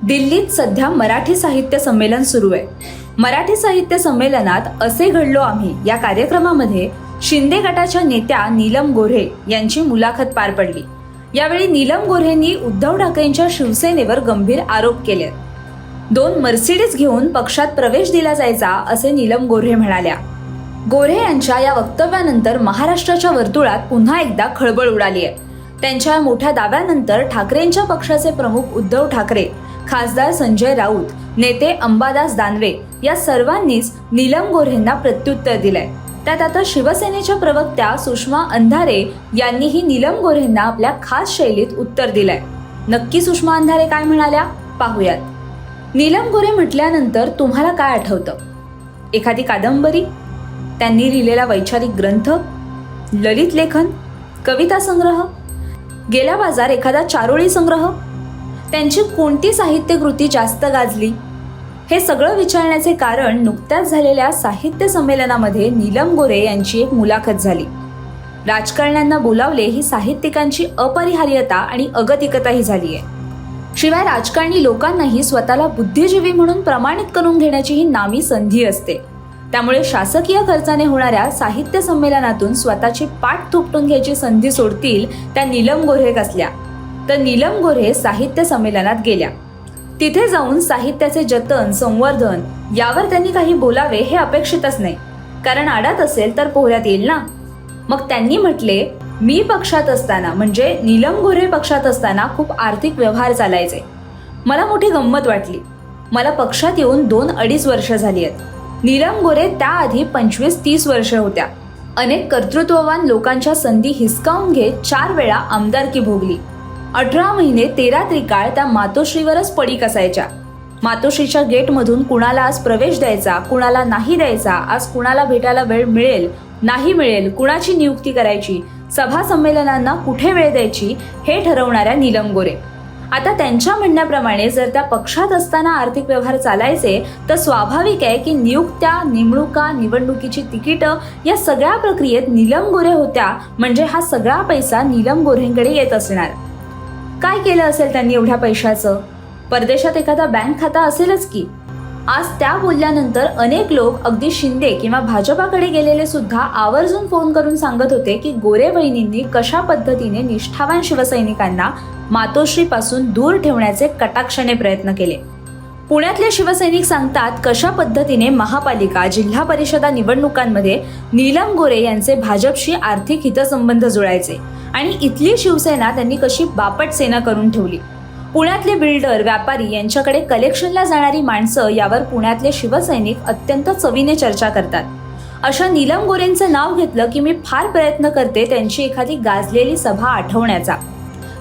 दिल्लीत सध्या मराठी साहित्य संमेलन सुरू आहे. मराठी साहित्य संमेलनात असे घडलो आम्ही या कार्यक्रमामध्ये शिंदे गटाच्या नेत्या नीलम गोऱ्हे यांची मुलाखत पार पडली. यावेळी नीलम गोऱ्हेंनी उद्धव ठाकरेंच्या शिवसेनेवर गंभीर आरोप केले. 2 मर्सिडीज घेऊन पक्षात प्रवेश दिला जायचा असे नीलम गोऱ्हे म्हणाल्या. गोऱ्हे यांच्या या वक्तव्यानंतर महाराष्ट्राच्या वर्तुळात पुन्हा एकदा खळबळ उडाली आहे. त्यांच्या मोठ्या दाव्यानंतर ठाकरेंच्या पक्षाचे प्रमुख उद्धव ठाकरे, खासदार संजय राऊत, नेते अंबादास दानवे या सर्वांनीच नीलम गोऱ्हेंना प्रत्युत्तर दिलंय. त्यात आता शिवसेनेच्या प्रवक्त्या सुषमा अंधारे यांनीही नीलम गोऱ्हेंना आपल्या खास शैलीत उत्तर दिलंय. नक्की सुषमा अंधारे काय म्हणाल्या पाहूयात. नीलम गोऱ्हे म्हटल्यानंतर तुम्हाला काय आठवतं? एखादी कादंबरी, त्यांनी लिहिलेला वैचारिक ग्रंथ, ललित लेखन, कविता संग्रह, गेला बाजार एखादा चारोळी संग्रह, त्यांची कोणती साहित्यकृती जास्त गाजली? हे सगळं विचारण्याचे कारण नुकत्याच झालेल्या साहित्य संमेलनामध्ये नीलम गोऱ्हे यांची एक मुलाखत झाली. राजकारण्यांना बोलावले ही साहित्यिकांची अपरिहार्यता आणि अगतिकताही झाली आहे. शिवाय राजकारणी लोकांनाही स्वतःला बुद्धिजीवी म्हणून प्रमाणित करून घेण्याची ही नामी संधी असते. त्यामुळे शासकीय खर्चाने होणाऱ्या साहित्य संमेलनातून स्वतःची पाठ थोपटून घ्यायची संधी सोडतील त्या नीलम गोऱ्हे कसल्या? तर नीलम गोऱ्हे साहित्य संमेलनात गेल्या. तिथे जाऊन साहित्याचे जतन, संवर्धन यावर त्यांनी काही बोलावे हे अपेक्षितच नाही, कारण आडात असेल तर पोहऱ्यात येईल ना. मग त्यांनी म्हटले, मी पक्षात असताना म्हणजे नीलम गोऱ्हे पक्षात असताना खूप आर्थिक व्यवहार चालायचे. मला मोठी गंमत वाटली. मला पक्षात येऊन 2-2.5 वर्ष झाली आहेत. नीलम गोऱ्हे त्याआधी 25-30 वर्ष होत्या. अनेक कर्तृत्ववान लोकांच्या संधी हिसकावून घेत 4 वेळा आमदारकी भोगली. 18 महिने 13 त्रिकाळ त्या मातोश्रीवरच पडीक असायच्या. मातोश्रीच्या गेटमधून कुणाला आज प्रवेश द्यायचा, कुणाला नाही द्यायचा, आज कुणाला भेटायला वेळ मिळेल नाही मिळेल, कुणाची नियुक्ती करायची, सभा संमेलनांना कुठे वेळ द्यायची हे ठरवणाऱ्या नीलम गोऱ्हे. आता त्यांच्या म्हणण्याप्रमाणे जर त्या पक्षात असताना आर्थिक व्यवहार चालायचे तर स्वाभाविक आहे की नियुक्त्या, नेमणुका, निवडणुकीची तिकीटं या सगळ्या प्रक्रियेत नीलम गोऱ्हे होत्या, म्हणजे हा सगळा पैसा नीलम गोऱ्हेंकडे येत असणार. काय केलं असेल त्यांनी एवढ्या पैशाचं? परदेशात एखादा बँक खाता असेलच की. आज त्या बोलल्यानंतर अनेक लोक, अगदी शिंदे किंवा भाजपाकडे गेलेले सुद्धा आवर्जून फोन करून सांगत होते की गोरे बहिणींनी कशा पद्धतीने निष्ठावान शिवसैनिकांना मातोश्रीपासून दूर ठेवण्याचे कटाक्षाने प्रयत्न केले. पुण्यातले शिवसैनिक सांगतात कशा पद्धतीने महापालिका, जिल्हा परिषदा निवडणुकांमध्ये नीलम गोऱ्हे यांचे भाजपशी आर्थिक हितसंबंध जुळायचे आणि इथली शिवसेना त्यांनी कशी बापट सेना करून ठेवली. पुण्यातले बिल्डर, व्यापारी यांच्याकडे कलेक्शनला जाणारी माणसं यावर पुण्यातले शिवसैनिक अत्यंत चवीने चर्चा करतात. अशा नीलम गोऱ्हेंचं नाव घेतलं की मी फार प्रयत्न करते त्यांची एखादी गाजलेली सभा आठवण्याचा,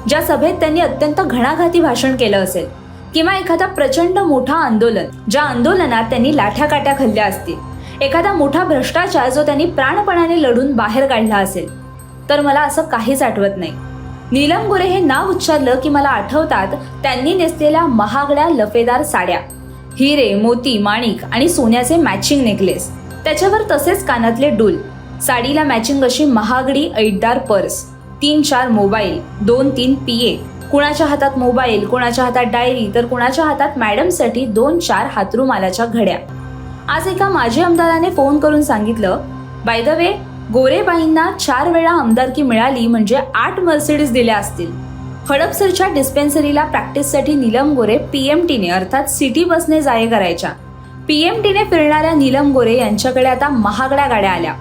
ज्या सभेत त्यांनी अत्यंत घणाघाती भाषण केलं असेल, किंवा एखादा प्रचंड मोठा आंदोलन, ज्या आंदोलनात त्यांनी लाठ्याकाट्या खाल्ल्या असतील, एखादा मोठा भ्रष्टाचार जो त्यांनी प्राणपणाने लढून बाहेर काढला असेल. तर मला असं काहीच आठवत नाही. नीलम गोऱ्हे हे नाव उच्चारलं की मला आठवतात त्यांनी नेसलेल्या महागड्या लफेदार साड्या, हिरे, मोती, माणिक आणि सोन्याचे मॅचिंग नेकलेस, त्याच्यावर तसेच कानातले डूल, साडीला मॅचिंग अशी महागडी ऐटदार पर्स, 3-4 मोबाईल, 2-3 PA, कुणाच्या हातात मोबाईल, कुणाच्या हातात डायरी, तर कुणाच्या हातात मॅडमसाठी 2-4 हातरुमालाच्या घड्या. आज एका माजी आमदाराने फोन करून सांगितलं, बाय द वे, गोरेबाईंना 4 वेळा आमदारकी मिळाली म्हणजे 8 मर्सिडीज दिल्या असतील. हडपसरच्या डिस्पेन्सरीला प्रॅक्टिससाठी नीलम गोऱ्हे PMTने अर्थात सिटी बसने जाये करायच्या. PMTने फिरणाऱ्या नीलम गोऱ्हे यांच्याकडे आता महागड्या गाड्या आल्या.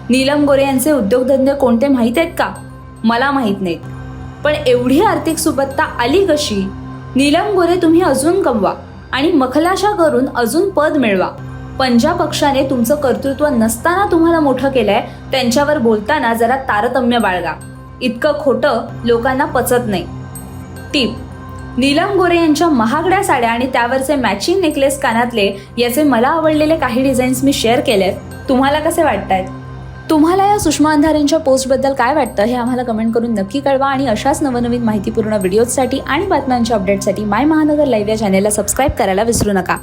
नीलम गोऱ्हे यांचे उद्योगधंदे कोणते माहीत आहेत का? मला माहीत नाहीत. पण एवढी आर्थिक सुबत्ता आली कशी? नीलम गोऱ्हे तुम्ही अजून कमवा आणि मखलाशा करून अजून पद मिळवा. पंजा पक्षाने तुमचं कर्तृत्व नसताना तुम्हाला मोठं केलंय, त्यांच्यावर बोलताना जरा तारतम्य बाळगा. इतकं खोटं लोकांना पचत नाही. टीप: नीलम गोऱ्हे यांच्या महागड्या साड्या आणि त्यावरचे मॅचिंग नेकलेस कानातले याचे मला आवडलेले काही डिझाईन्स मी शेअर केलेत. तुम्हाला कसे वाटतायत? तुम्हाला या सुषमा अंधारेंच्या पोस्टबद्दल काय वाटतं हे आम्हाला कमेंट करून नक्की कळवा आणि अशाच नवनवीन माहितीपूर्ण व्हिडिओजसाठी आणि बातम्यांच्या अपडेटसाठी माय महानगर लाईव्ह या चॅनेलला सबस्क्राईब करायला विसरू नका.